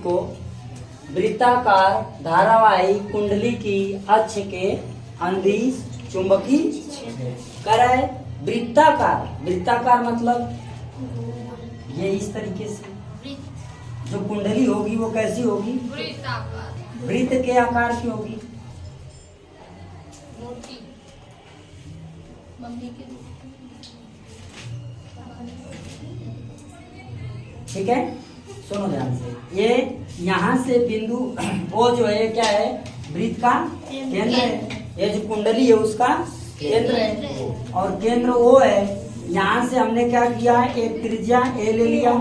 को वृत्ताकार धारावाही कुंडली की अक्ष के अनुदिश चुंबकीय कराए। वृत्ताकार मतलब ये इस तरीके से जो कुंडली होगी वो कैसी होगी? वृत्त के आकार की होगी। ठीक है, सुनो ध्यान से। ये यहाँ से बिंदु वो जो है क्या है? वृत्त का केंद्र है। ये जो कुंडली है उसका केंद्र है और केंद्र वो है। यहाँ से हमने क्या किया? एक त्रिज्या ए ले लिया।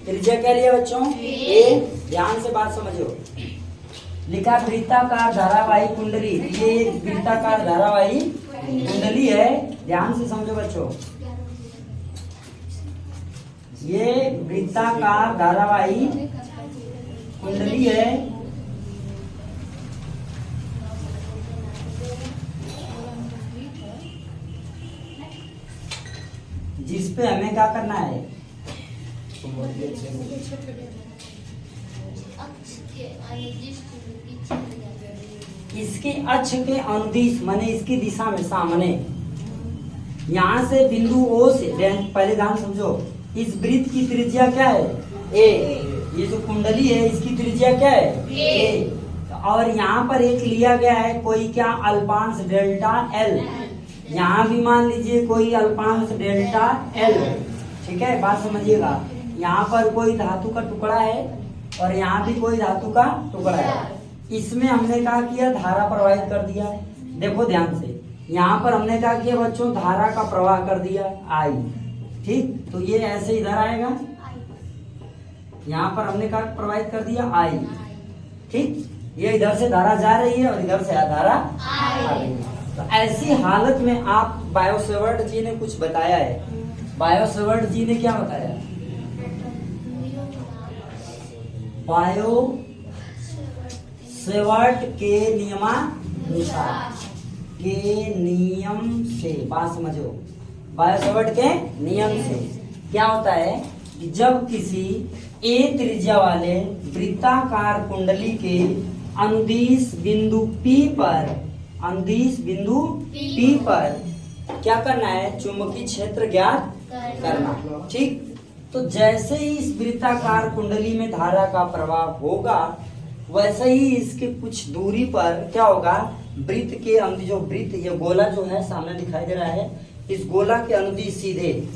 त्रिज्या क्या लिया बच्चों? ए। ध्यान से बात समझो। लिखा वृत्ताकार धारावाही कुंडली। ये एक वृत्ताकार धारावाही कुंडली है। ध्यान से समझो बच्चों, ये वृत्ताकार धारावाही कुंडली है। जिस पे हमें क्या करना है? इसके अक्ष के अनुदिश माने इसकी दिशा में सामने। यहाँ से बिंदु ओ से पहले ध्यान समझो। इस वृत्त की त्रिज्या क्या है? ए। ये जो कुंडली है इसकी त्रिज्या क्या है? ए। और यहाँ पर एक लिया गया है कोई क्या? अल्पांश डेल्टा एल। यहाँ भी मान लीजिए कोई अल्पांश डेल्टा एल। ठीक है, बात समझिएगा। यहाँ पर कोई धातु का टुकड़ा है और यहाँ भी कोई धातु का टुकड़ा है। इसमें हमने क्या किया? धारा प्रवाहित कर दिया है। देखो ध्यान से, यहाँ पर हमने क्या किया बच्चों? धारा का प्रवाह कर दिया आई। ठीक, तो ये ऐसे इधर आएगा। यहाँ पर हमने क्या प्रवाहित कर दिया? आई। ठीक, ये इधर से धारा जा रही है और इधर से धारा आ रही है। तो ऐसी हालत में आप बायोसेवर्ट जी ने कुछ बताया है। बायोसेवर्ट जी ने क्या बताया? बायोसेवर्ट के नियमानुसार के नियम से, बात समझो, बायोसेवर्ट के नियम से क्या होता है कि जब किसी ए त्रिज्या वाले वृत्ताकार कुंडली के अनुदिश बिंदु P पर क्या करना है? चुंबकीय क्षेत्र ज्ञात करना। ठीक, तो जैसे ही इस वृत्ताकार कुंडली में धारा का प्रवाह होगा वैसे ही इसके कुछ दूरी पर क्या होगा? वृत्त के अनुदिश, जो वृत्त ये गोला जो है सामने दिखाई दे रहा है, इस गोला के अनुदिश सीधे,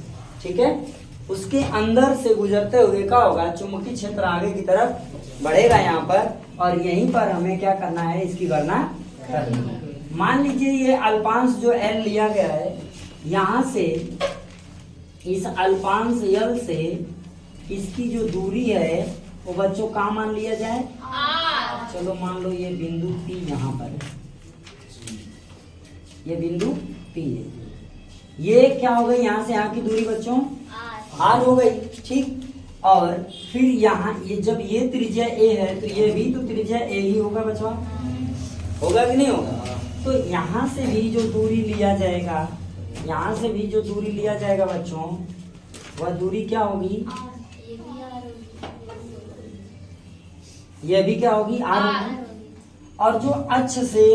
ठीक है, उसके अंदर से गुजरते हुए क्या होगा? चुंबकीय क्षेत्र आगे की तरफ बढ़ेगा यहाँ पर। और यहीं पर हमें क्या करना है? इसकी गणना करनी है। मान लीजिए ये अल्पांश जो एल लिया गया है, यहाँ से इस अल्पांश एल से इसकी जो दूरी है वो बच्चों का मान लिया जाए? चलो मान लो ये बिंदु P यहाँ पर है, ये बिंदु P है। ये क्या हो गई? यहाँ से यहाँ की दूरी बच्चों R हो गई। ठीक, और फिर यहाँ ये जब ये त्रिज्या A है तो ये भी तो त्रिज्या A ही होगा बच्चों, होगा कि नहीं होगा? तो यहाँ से भी जो दूरी लिया जाएगा, यहाँ से भी जो दूरी लिया जाएगा बच्चों, वह दूरी क्या होगी? ये भी क्या होगी? R होगी। और जो अक्ष से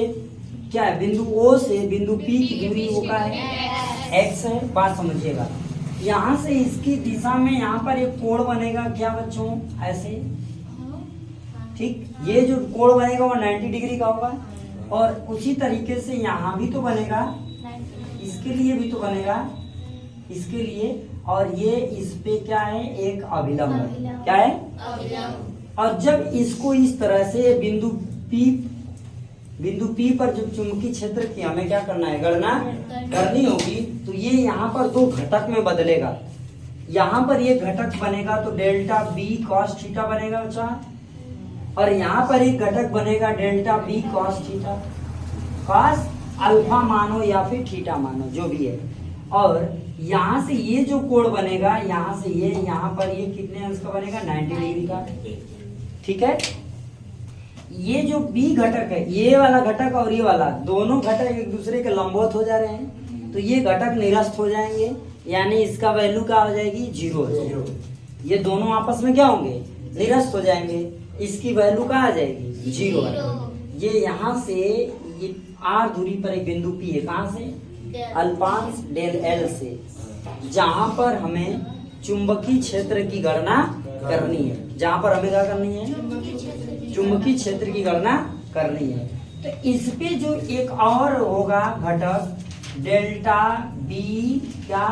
क्या है? बिंदु O से बिंदु P की दूरी वो क्या है? X है। बात समझिएगा, यहाँ से इसकी दिशा में यहाँ पर एक कोण बनेगा क्या बच्चों? ऐसे। ठीक, ये जो कोण बनेगा वो 90 डिग्री का होगा। और उसी तरीके से यहाँ भी तो बनेगा, इसके लिए भी तो बनेगा, इसके लिए। और ये इस पे क्या है? एक अभिलंब। क्या है? अभिलंब। और जब इसको इस तरह से बिंदु P पर जो चुंबकीय क्षेत्र की हमें क्या करना है? गणना करनी होगी। तो ये यहाँ पर दो घटक में बदलेगा। यहाँ पर ये घटक बनेगा तो डेल्टा B cos थीटा बनेगा बच्चा, और यहाँ पर एक घटक बनेगा delta B cos theta. cos alpha मानो या फिर थीटा मानो, जो भी है। और यहाँ से ये जो कोण बनेगा, यहाँ से ये, यहाँ पर ये कितने अंश का बनेगा? 90 डिग्री का। ठीक है, ये जो B घटक है, ये वाला घटक और ये वाला, दोनों घटक एक दूसरे के लंबवत हो जा रहे हैं, तो ये घटक निरस्त हो जाएंगे, यानी इसका वैल्यू क्या हो जाएगी? 0 हो जाएगी। ये दोनों आपस में क्या होंगे? निरस्त हो जाएंगे। इसकी वैल्यू कहाँ आ जाएगी, 0 आ जाएगी। ये यहाँ से ये r दूरी पर एक बिंदु P है, कहाँ से, अल्पांश डेल L से, जहां पर हमें चुंबकीय क्षेत्र की गणना करनी है, जहां पर हमें क्या करनी है, चुंबकीय क्षेत्र की गणना करनी है। तो इस पे जो एक और होगा घटक डेल्टा बी क्या,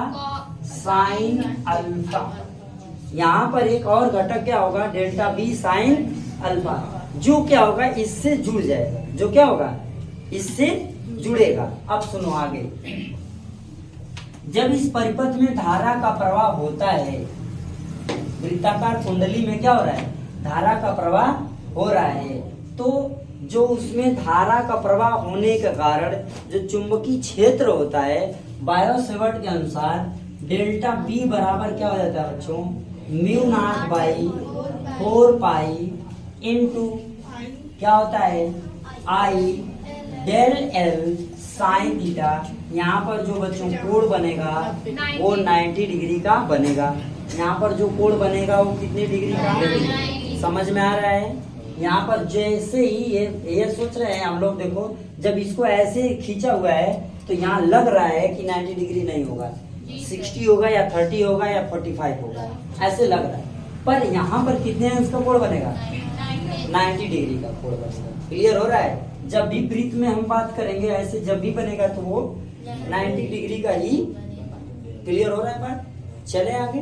साइन अल्फा, यहाँ पर एक और घटक क्या होगा, डेल्टा बी साइन अल्फा, जो क्या होगा इससे जुड़ जाएगा, जो क्या होगा इससे जुड़ेगा। अब सुनो आगे, जब इस परिपथ में धारा का प्रवाह होता है, वृत्ताकार कुंडली में क्या हो रहा है, धारा का प्रवाह हो रहा है, तो जो उसमें धारा का प्रवाह होने के कारण जो चुंबकीय क्षेत्र होता है, बायो-सेवर्ट के अनुसार डेल्टा बी बराबर क्या हो जाता है बच्चों, mu naught by 4 pi into क्या होता है, आई डेल एल साइन थीटा। यहाँ पर जो बच्चों कोण बनेगा वो 90 डिग्री का बनेगा। यहाँ पर जो कोण बनेगा वो कितने डिग्री का, समझ में आ रहा है। यहाँ पर जैसे ही ये सोच रहे हैं हम लोग, देखो जब इसको ऐसे खींचा हुआ है तो यहाँ लग रहा है कि 90 डिग्री नहीं होगा, 60 होगा या 30 होगा या 45 होगा, ऐसे लग रहा है। पर यहाँ पर कितने अंश का कोण बनेगा, 90 डिग्री का कोण बनेगा। क्लियर हो रहा है। जब भी वृत्त में हम बात करेंगे ऐसे जब भी बनेगा तो वो 90 डिग्री का ही। क्लियर हो रहा है बात, चले आगे।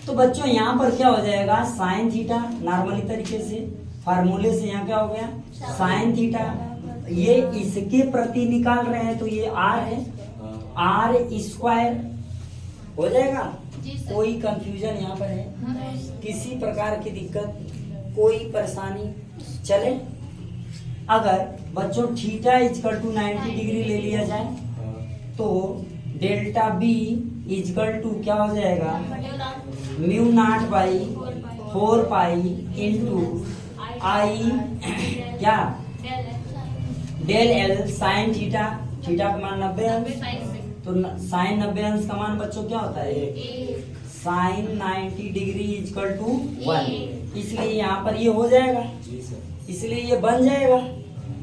तो बच्चों यहाँ पर क्या हो जाएगा, साइन थीटा, नॉर्मली तरीके से फार्मूले से यहाँ क्या हो गया, साइन थीटा। ये इसके प्रति निकाल रहे हैं तो ये r है, r स्क्वायर हो जाएगा। कोई कंफ्यूजन यहाँ पर है, किसी प्रकार की दिक्कत, कोई परेशानी, चले। अगर बच्चों थीटा इजकल टू 90 डिग्री ले लिया जाए तो डेल्टा बी इजकल टू क्या हो जाएगा, mu naught by 4 pi into I क्या, del L sine theta. Theta का मान 90 अंश, तो साइन 90 अंश का मान बच्चों क्या होता है, साइन 90 डिग्री इजकल टू 1। इसलिए यहाँ पर ये हो जाएगा, इसलिए ये बन जाएगा।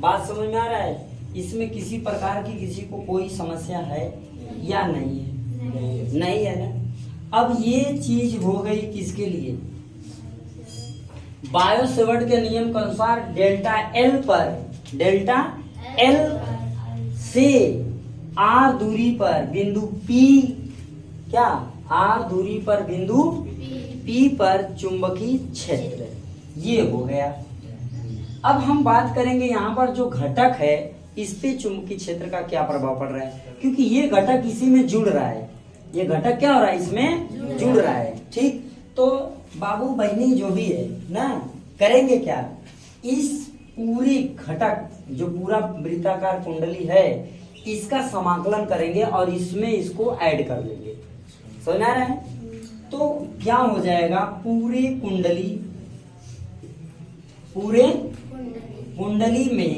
बात समझ में आ रहा है। इसमें किसी प्रकार की किसी को कोई समस्या है या नहीं है, नहीं है ना। अब ये चीज हो गई किसके लिए, बायो-सेवर्ट के नियम के अनुसार डेल्टा एल पर, डेल्टा एल से आर दूरी पर बिंदु पी, क्या आर दूरी पर बिंदु पी पर चुंबकीय क्षेत्र, ये हो गया। अब हम बात करेंगे यहाँ पर जो घटक है इस पे चुंबकीय क्षेत्र का क्या प्रभाव पड़ रहा है, क्योंकि ये घटक इसी में जुड़ रहा है, ये घटक क्या हो रहा है, इसमें जुड़ रहा है। ठीक, तो बाबू बहनी जो भी है ना, करेंगे क्या, इस पूरी घटक जो पूरा वृत्ताकार कुंडली है इसका समाकलन करेंगे और इसमें इसको ऐड कर लेंगे। समझ आ रहा है। तो क्या हो जाएगा, पूरे कुंडली में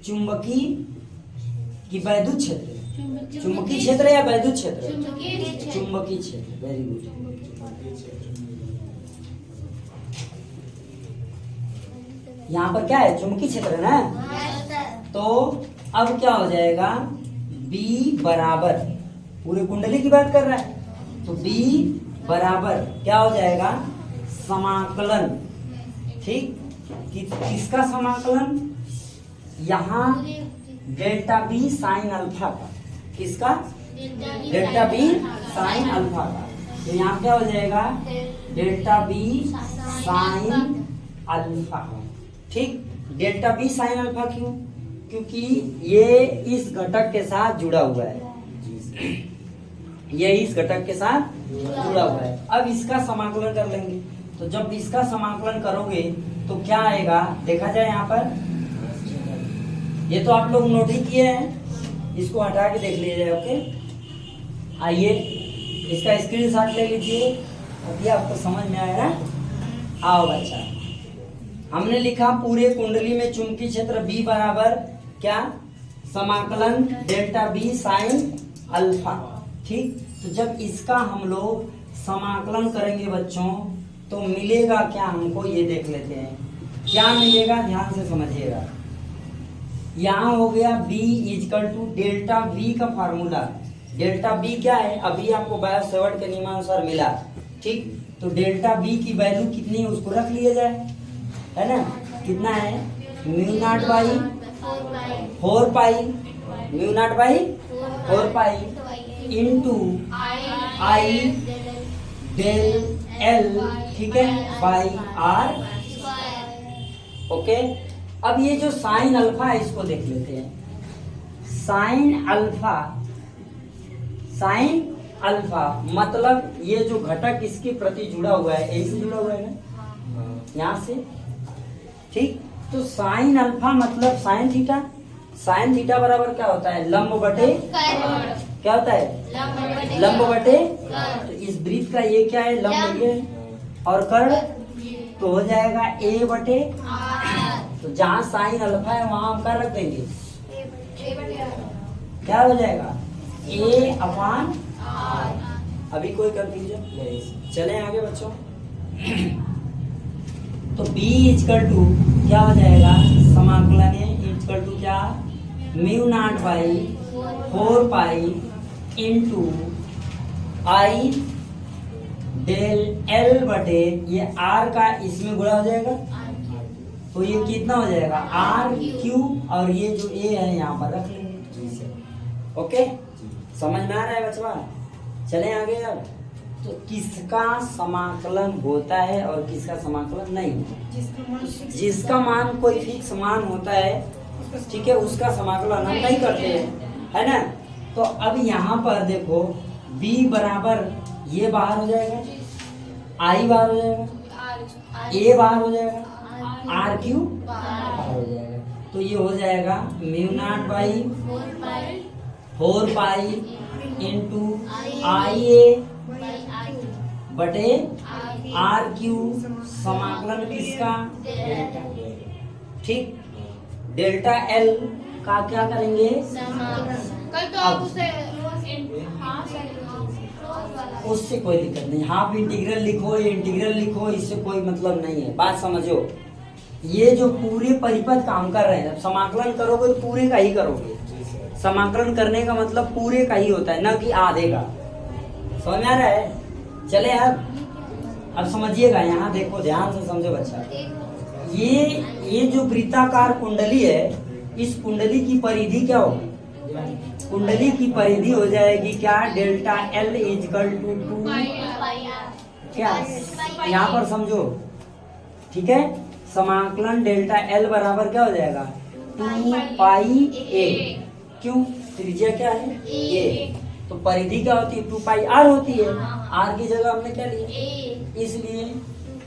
चुंबकीय की वैद्युत क्षेत्र, चुंबकीय क्षेत्र या वैद्युत क्षेत्र, चुंबकीय क्षेत्र, वेरी गुड। यहाँ पर क्या है, चुंबकीय क्षेत्र है ना। तो अब क्या हो जाएगा, B बराबर, पूरे कुंडली की बात कर रहा है तो B बराबर क्या हो जाएगा, समाकलन। ठीक, किसका समाकलन, यहाँ डेल्टा बी साइन अल्फा का, किसका, डेल्टा बी साइन अल्फा का। तो यहाँ क्या हो जाएगा, डेल्टा बी साइन अल्फा। ठीक, डेल्टा बी साइन अल्फा क्यों, क्योंकि ये इस घटक के साथ जुड़ा हुआ है, ये इस घटक के साथ जुड़ा हुआ है। अब इसका समाकलन कर लेंगे, तो जब इसका समाकलन करोगे तो क्या आएगा, देखा जाए यहाँ पर, ये तो आप लोग नोट ही किए हैं, इसको हटा के देख लीजिए। ओके, आइए इसका स्क्रीनशॉट ले लीजिए, अभी आपको समझ में आएगा। आओ बच्चा, हमने लिखा पूरे कुंडली में चुंबकीय क्षेत्र B बराबर क्या, समाकलन डेल्टा बी साइन अल्फा। ठीक, तो जब इसका हम लोग समाकलन करेंगे बच्चों तो मिलेगा क्या हमको, ये देख लेते हैं क्या मिलेगा, ध्यान से समझिएगा। यहाँ हो गया b is equal to delta v का फार्मूला। डेल्टा b क्या है, अभी आपको बायो-सेवर्ट के नियमानुसार मिला, ठीक। तो डेल्टा v की वैल्यू कितनी है उसको रख लिया जाए, है ना। कितना है, mu naught by 4 pi, mu naught by 4 pi into I del L, ठीक है, बाई आर। ओके, अब ये जो साइन अल्फा है इसको देख लेते हैं। साइन अल्फा मतलब ये जो घटक इसके प्रति जुड़ा हुआ है, यही से जुड़ा हुआ है ना, यहाँ से, ठीक। तो साइन अल्फा मतलब साइन थीटा। साइन थीटा बराबर क्या होता है, लंब बटे, क्या होता है, लंब बटे। तो इस वृत्त का ये क्या है, लंब ये, और कर्ण तो हो जाएगा a बटे। तो जहाँ साइन अल्फा है वहां हम क्या रख देंगे, क्या हो जाएगा, a अपान। अभी कोई कंफ्यूजन, चले आगे बच्चों। तो b इजकल टू क्या हो जाएगा, समाकलन इजकल टू क्या, mu naught by 4 pi into I del L बटे, ये r का इसमें गुणा हो जाएगा, तो ये कितना हो जाएगा, आर क्यू, और ये जो a है यहाँ पर रख लेंगे। ओके, समझ में आ रहा है बच्चा। चलें आगे। अब तो किसका समाकलन होता है और किसका समाकलन नहीं होता, जिसका मान कोई फिक्स मान होता है, ठीक है, उसका समाकलन हम नहीं करते हैं, है ना। तो अब यहाँ पर देखो b बराबर ये बाहर हो जाएगा, i बाहर हो जाएगा, a बाहर हो जाएगा, आर क्यू बाहर हो जाएगा। तो ये हो जाएगा mu naught by 4 pi into I A बटे आर क्यू, समाकलन किसका, ठीक। डेल्टा एल का क्या करेंगे, अब उससे कोई दिक्कत नहीं, हाफ इंटीग्रल लिखो या इंटीग्रल लिखो, इससे कोई मतलब नहीं है, बात समझो। ये जो पूरे परिपथ काम कर रहे हैं, जब समाकलन करोगे तो पूरे का ही करोगे। समाकलन करने का मतलब पूरे का ही होता है, न कि आधे का। समझ में आ रहा है। चले अब समझिएगा, यहाँ देखो, ध्यान से समझो बच्चा। ये जो वृत्ताकार कुंडली है, इस कुंडली की परिधि क्या होगी, कुंडली की परिधि हो जाएगी क्या, डेल्टा एल इजकल टू 2 क्या, यहाँ पर समझो, ठीक है। समाकलन डेल्टा एल बराबर क्या हो जाएगा, 2 पाई ए, क्यों, त्रिज्या क्या है, ए। तो परिधि क्या होती है, 2 पाई आर होती है, आर की जगह हमने क्या लिया, इसलिए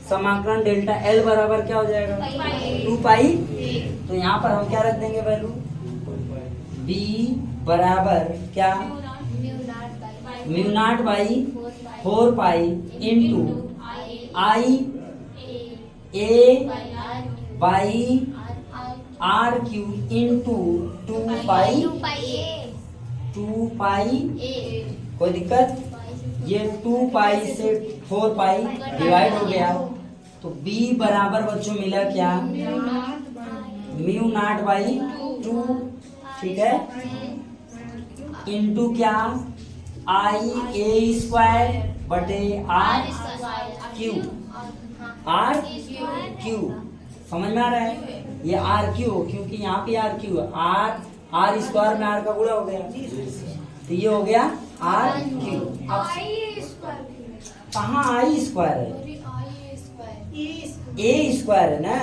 समाकलन डेल्टा एल बराबर क्या हो जाएगा, 2 पाई। तो यहाँ पर हम क्या रख देंगे वैल्यू, b बराबर क्या, mu naught by 4 pi into I A by R Q into 2 pi. कोई दिक्कत, ये 2 पाई से 4 पाई डिवाइड हो गया। तो b बराबर बच्चों मिला क्या, म्यू नॉट बाई 2, ठीक है, इंटू क्या, आई ए स्क्वायर बटे आर क्यू, आर क्यू। समझ में आ रहा है, ये आर क्यू, क्योंकि यहाँ पे आर क्यू, आर स्क्वायर में आर का गुणा हो गया, तो ये हो गया आर क्यू। कहाँ आई स्क्वायर है, ए स्क्वायर है ना,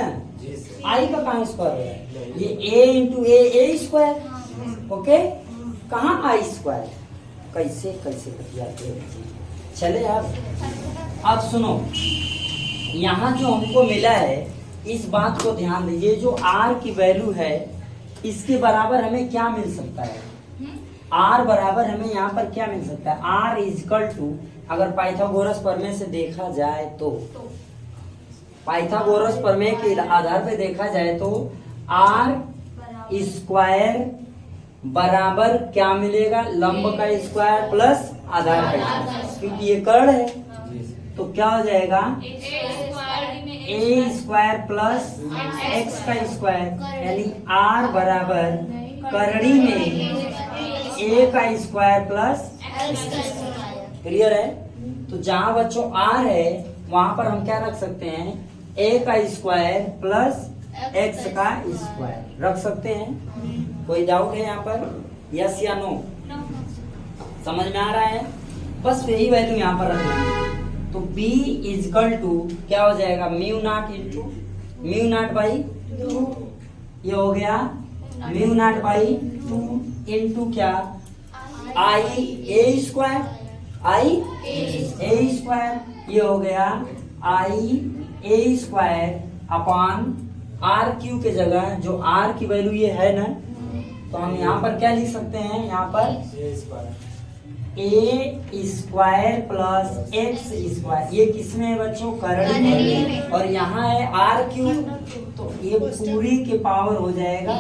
आई का कहाँ स्क्वायर है, ये ए इंटू ए स्क्वायर। ओके, कहाँ आई स्क्वायर, कैसे जाते हैं। चले अब सुनो, यहाँ जो हमको मिला है, इस बात को ध्यान दीजिए, जो आर की वैल्यू है इसके बराबर हमें क्या मिल सकता है, आर बराबर हमें यहाँ पर क्या मिल सकता है, आर इजकल टू, अगर पाइथागोरस प्रमेय से देखा जाए तो, पाइथागोरस प्रमेय के आधार पे देखा जाए तो आर स्क्वायर बराबर क्या मिलेगा, लंब का स्क्वायर प्लस आधार का, क्योंकि ये कर्ण है, तो क्या हो जाएगा ए स्क्वायर प्लस एक्स का स्क्वायर, यानी आर बराबर करड़ी में ए का स्क्वायर प्लस। क्लियर है? तो जहां बच्चों आर है वहां पर हम क्या रख सकते हैं, ए का स्क्वायर प्लस एक्स का स्क्वायर रख सकते हैं। कोई डाउट है यहाँ पर? यस या नो? समझ में आ रहा है? बस यही वैल्यू यहाँ पर रखना है। तो b इजकल टू क्या हो जाएगा, mu not into mu naught by 2, ये हो गया म्यू नॉट बाई 2 इंटू क्या, आई ए स्क्वायर, आई ए स्क्वायर, ये हो गया आई ए स्क्वायर अपॉन आर क्यू के जगह जो आर की वैल्यू ये है ना, तो हम यहाँ पर क्या लिख सकते हैं, यहाँ पर ए स्क्वायर प्लस एक्स स्क्वायर, ये किसमें है बच्चों, करड़ी में, और यहाँ है आर क्यू, तो ये पूरी के पावर हो जाएगा।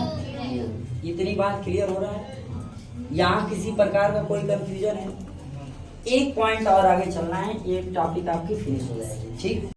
इतनी बात क्लियर हो रहा है? यहाँ किसी प्रकार का कोई कंफ्यूजन है? एक पॉइंट और आगे चलना है, एक टॉपिक आपकी फिनिश हो जाएगी। ठीक।